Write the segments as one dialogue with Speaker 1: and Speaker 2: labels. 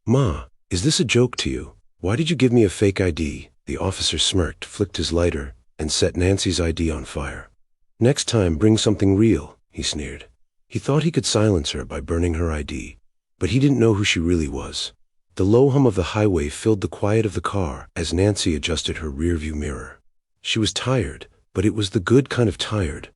Speaker 1: "Ma, is this a joke to you? Why did you give me a fake ID?" The officer smirked, flicked his lighter, and set Nancy's ID on fire. "Next time, bring something real," he sneered. He thought he could silence her by burning her ID, but he didn't know who she really was. The low hum of the highway filled the quiet of the car as Nancy adjusted her rearview mirror. She was tired, but it was the good kind of tired.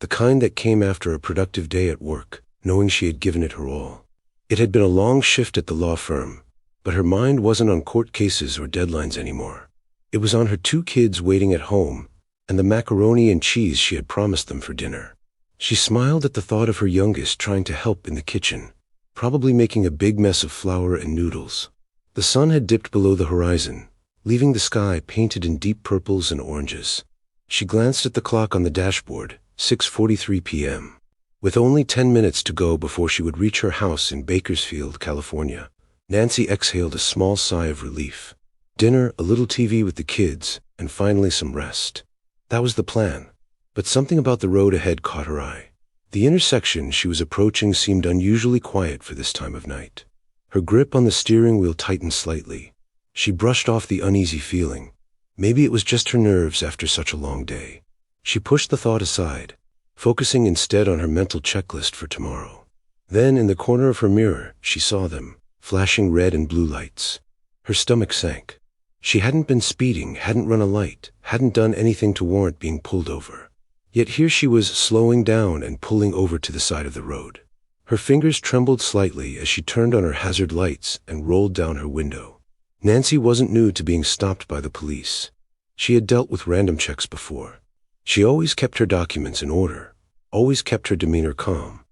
Speaker 1: The kind that came after a productive day at work, knowing she had given it her all. It had been a long shift at the law firm, but her mind wasn't on court cases or deadlines anymore. It was on her 2 kids waiting at home and the macaroni and cheese she had promised them for dinner. She smiled at the thought of her youngest trying to help in the kitchen, probably making a big mess of flour and noodles. The sun had dipped below the horizon, leaving the sky painted in deep purples and oranges. She glanced at the clock on the dashboard, 6:43 p.m. With only 10 minutes to go before she would reach her house in Bakersfield, California, Nancy exhaled a small sigh of relief. Dinner, a little TV with the kids, and finally some rest. That was the plan. But something about the road ahead caught her eye. The intersection she was approaching seemed unusually quiet for this time of night. Her grip on the steering wheel tightened slightly. She brushed off the uneasy feeling. Maybe it was just her nerves after such a long day. She pushed the thought aside, focusing instead on her mental checklist for tomorrow. Then, in the corner of her mirror, she saw them, flashing red and blue lights. Her stomach sank. She hadn't been speeding, hadn't run a light, hadn't done anything to warrant being pulled over. Yet here she was slowing down and pulling over to the side of the road. Her fingers trembled slightly as she turned on her hazard lights and rolled down her window. Nancy wasn't new to being stopped by the police. She had dealt with random checks before. She always kept her documents in order, always kept her demeanor calm,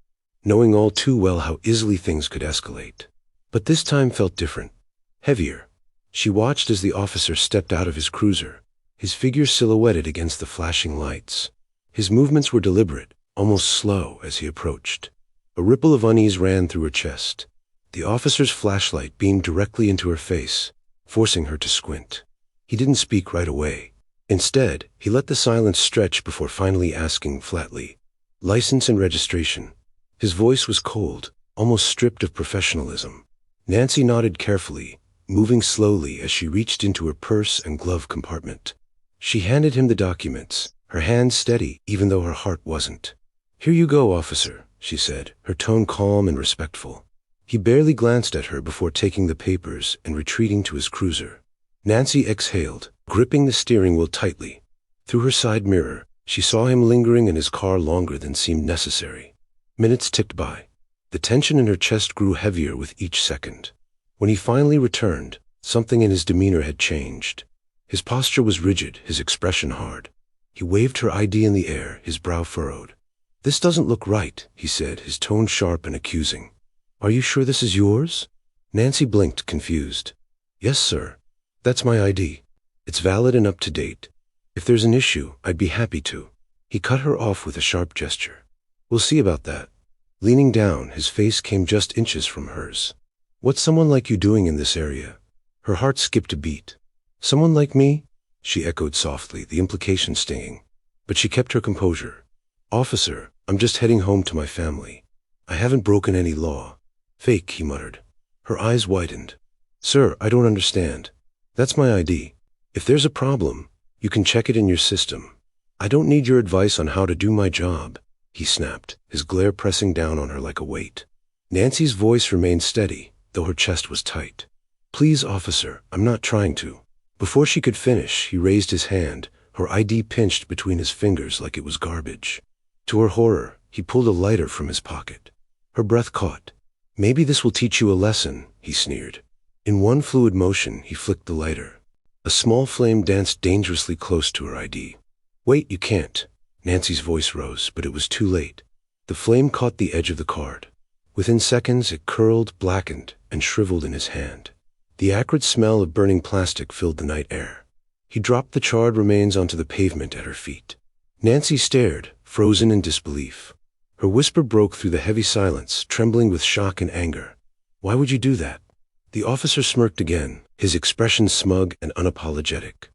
Speaker 1: knowing all too well how easily things could escalate. But this time felt different, heavier. She watched as the officer stepped out of his cruiser, his figure silhouetted against the flashing lights. His movements were deliberate, almost slow as he approached. A ripple of unease ran through her chest. The officer's flashlight beamed directly into her face, forcing her to squint. He didn't speak right away. Instead, he let the silence stretch before finally asking flatly, "License and registration." His voice was cold, almost stripped of professionalism. Nancy nodded carefully, moving slowly as she reached into her purse and glove compartment. She handed him the documents, her hand steady even though her heart wasn't. "Here you go, officer," she said, her tone calm and respectful. He barely glanced at her before taking the papers and retreating to his cruiser. Nancy exhaled, gripping the steering wheel tightly. Through her side mirror, she saw him lingering in his car longer than seemed necessary. Minutes ticked by. The tension in her chest grew heavier with each second. When he finally returned, something in his demeanor had changed. His posture was rigid, his expression hard. He waved her ID in the air, his brow furrowed. "This doesn't look right," he said, his tone sharp and accusing. "Are you sure this is yours?" Nancy blinked, confused. "Yes, sir. That's my ID. It's valid and up to date. If there's an issue, I'd be happy to." He cut her off with a sharp gesture. "We'll see about that." Leaning down, his face came just inches from hers. "What's someone like you doing in this area?" Her heart skipped a beat. "Someone like me?" she echoed softly, the implication stinging. But she kept her composure. "Officer, I'm just heading home to my family. I haven't broken any law." "Fake," he muttered. Her eyes widened. "Sir, I don't understand. That's my ID. If there's a problem, you can check it in your system. I don't need your advice on how to do my job," he snapped, his glare pressing down on her like a weight. Nancy's voice remained steady, though her chest was tight. "Please, officer, I'm not trying to." Before she could finish, he raised his hand, her ID pinched between his fingers like it was garbage. To her horror, he pulled a lighter from his pocket. Her breath caught. "Maybe this will teach you a lesson," he sneered. In one fluid motion, he flicked the lighter. A small flame danced dangerously close to her ID. "Wait, you can't." Nancy's voice rose, but it was too late. The flame caught the edge of the card. Within seconds, it curled, blackened, and shriveled in his hand. The acrid smell of burning plastic filled the night air. He dropped the charred remains onto the pavement at her feet. Nancy stared, frozen in disbelief. Her whisper broke through the heavy silence, trembling with shock and anger. "Why would you do that?" The officer smirked again, his expression smug and unapologetic.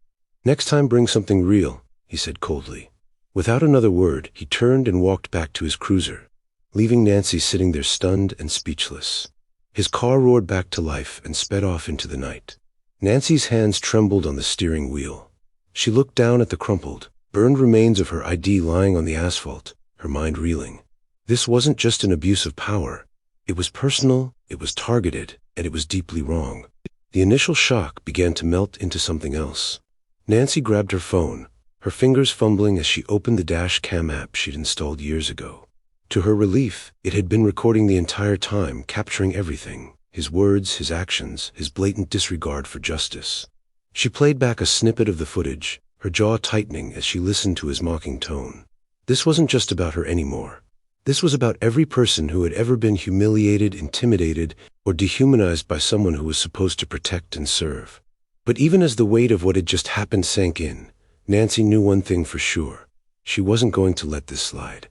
Speaker 1: "Next time bring something real," he said coldly. Without another word, he turned and walked back to his cruiser, leaving Nancy sitting there stunned and speechless. His car roared back to life and sped off into the night. Nancy's hands trembled on the steering wheel. She looked down at the crumpled, burned remains of her ID lying on the asphalt, her mind reeling. This wasn't just an abuse of power. It was personal, it was targeted, and it was deeply wrong. The initial shock began to melt into something else. Nancy grabbed her phone, her fingers fumbling as she opened the dash cam app she'd installed years ago. To her relief, it had been recording the entire time, capturing everything: his words, his actions, his blatant disregard for justice. She played back a snippet of the footage, her jaw tightening as she listened to his mocking tone. This wasn't just about her anymore. This was about every person who had ever been humiliated, intimidated, or dehumanized by someone who was supposed to protect and serve. But even as the weight of what had just happened sank in, Nancy knew one thing for sure: she wasn't going to let this slide.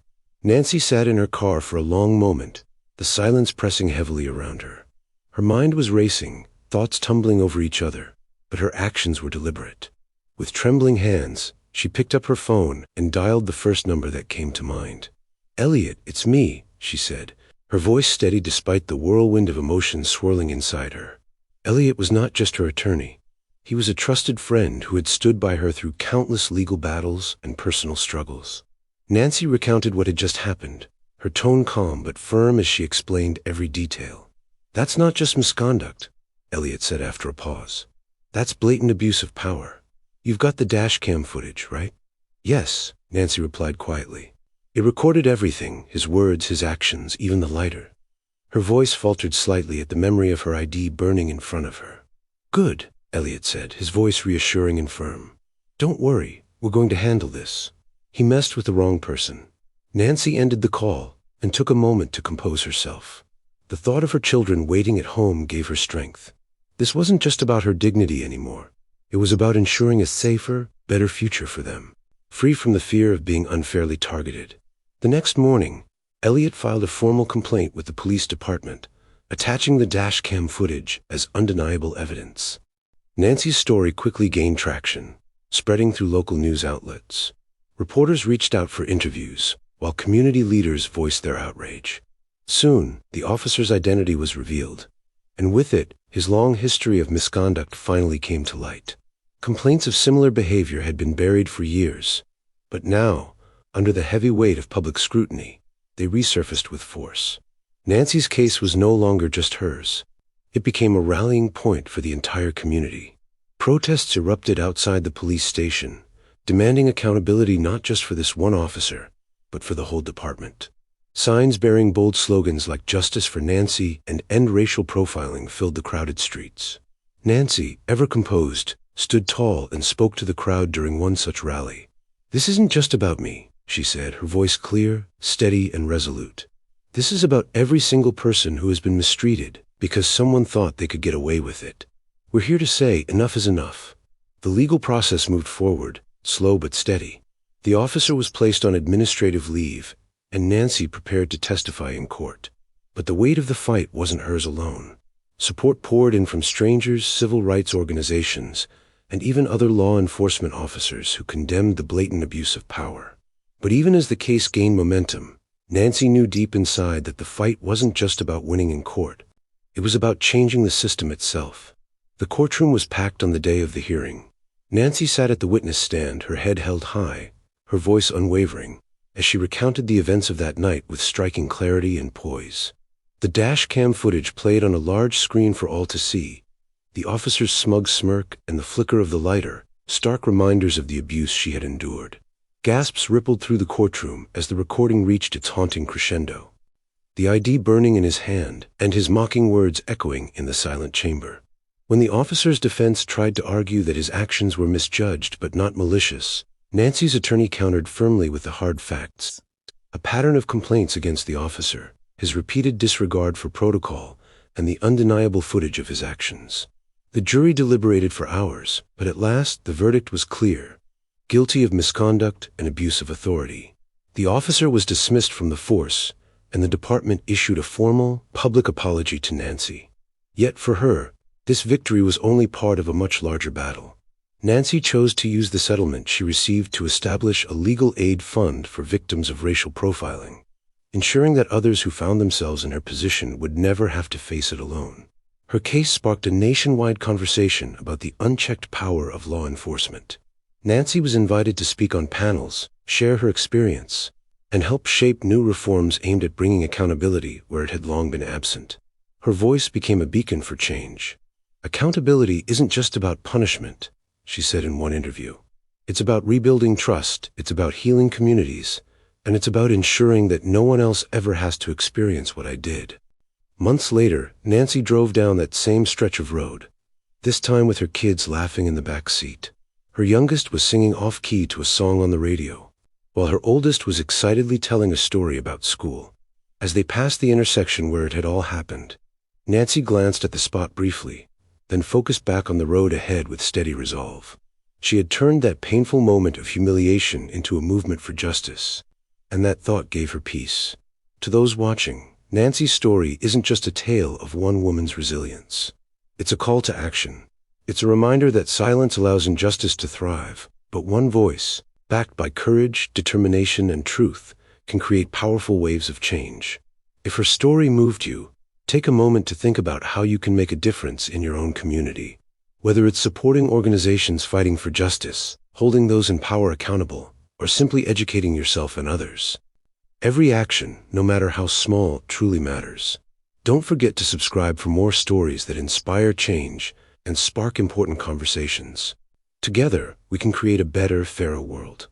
Speaker 1: Nancy sat in her car for a long moment, the silence pressing heavily around her. Her mind was racing, thoughts tumbling over each other, but her actions were deliberate. With trembling hands, she picked up her phone and dialed the first number that came to mind. "Elliot, it's me," she said, her voice steady despite the whirlwind of emotions swirling inside her. Elliot was not just her attorney. He was a trusted friend who had stood by her through countless legal battles and personal struggles. Nancy recounted what had just happened, her tone calm but firm as she explained every detail. "That's not just misconduct," Elliot said after a pause. "That's blatant abuse of power. You've got the dash cam footage, right?" "Yes," Nancy replied quietly. "It recorded everything, his words, his actions, even the lighter." Her voice faltered slightly at the memory of her ID burning in front of her. "Good," Elliot said, his voice reassuring and firm. "Don't worry, we're going to handle this." He messed with the wrong person. Nancy ended the call and took a moment to compose herself. The thought of her children waiting at home gave her strength. This wasn't just about her dignity anymore. It was about ensuring a safer, better future for them, free from the fear of being unfairly targeted. The next morning, Elliot filed a formal complaint with the police department, attaching the dash cam footage as undeniable evidence. Nancy's story quickly gained traction, spreading through local news outlets. Reporters reached out for interviews, while community leaders voiced their outrage. Soon, the officer's identity was revealed, and with it, his long history of misconduct finally came to light. Complaints of similar behavior had been buried for years, but now, under the heavy weight of public scrutiny, they resurfaced with force. Nancy's case was no longer just hers. It became a rallying point for the entire community. Protests erupted outside the police station, demanding accountability not just for this one officer, but for the whole department. Signs bearing bold slogans like "Justice for Nancy" and "End Racial Profiling" filled the crowded streets. Nancy, ever composed, stood tall and spoke to the crowd during one such rally. "This isn't just about me," she said, her voice clear, steady, and resolute. "This is about every single person who has been mistreated because someone thought they could get away with it. We're here to say enough is enough." The legal process moved forward, slow but steady. The officer was placed on administrative leave, and Nancy prepared to testify in court. But the weight of the fight wasn't hers alone. Support poured in from strangers, civil rights organizations, and even other law enforcement officers who condemned the blatant abuse of power. But even as the case gained momentum, Nancy knew deep inside that the fight wasn't just about winning in court. It was about changing the system itself. The courtroom was packed on the day of the hearing. Nancy sat at the witness stand, her head held high, her voice unwavering, as she recounted the events of that night with striking clarity and poise. The dash cam footage played on a large screen for all to see. The officer's smug smirk and the flicker of the lighter, stark reminders of the abuse she had endured. Gasps rippled through the courtroom as the recording reached its haunting crescendo. The ID burning in his hand and his mocking words echoing in the silent chamber. When the officer's defense tried to argue that his actions were misjudged but not malicious, Nancy's attorney countered firmly with the hard facts. A pattern of complaints against the officer, his repeated disregard for protocol, and the undeniable footage of his actions. The jury deliberated for hours, but at last the verdict was clear: guilty of misconduct and abuse of authority. The officer was dismissed from the force, and the department issued a formal, public apology to Nancy. Yet for her, this victory was only part of a much larger battle. Nancy chose to use the settlement she received to establish a legal aid fund for victims of racial profiling. ensuring that others who found themselves in her position would never have to face it alone. Her case sparked a nationwide conversation about the unchecked power of law enforcement. Nancy was invited to speak on panels, share her experience, and help shape new reforms aimed at bringing accountability where it had long been absent. Her voice became a beacon for change. "Accountability isn't just about punishment," she said in one interview. "It's about rebuilding trust, it's about healing communities, and it's about ensuring that no one else ever has to experience what I did." Months later, Nancy drove down that same stretch of road, this time with her kids laughing in the back seat. Her youngest was singing off-key to a song on the radio, while her oldest was excitedly telling a story about school. As they passed the intersection where it had all happened, Nancy glanced at the spot briefly, then focused back on the road ahead with steady resolve. She had turned that painful moment of humiliation into a movement for justice, and that thought gave her peace. To those watching, Nancy's story isn't just a tale of one woman's resilience. It's a call to action. It's a reminder that silence allows injustice to thrive, but one voice, backed by courage, determination, and truth, can create powerful waves of change. If her story moved you, take a moment to think about how you can make a difference in your own community. Whether it's supporting organizations fighting for justice, holding those in power accountable, or simply educating yourself and others. Every action, no matter how small, truly matters. Don't forget to subscribe for more stories that inspire change and spark important conversations. Together, we can create a better, fairer world.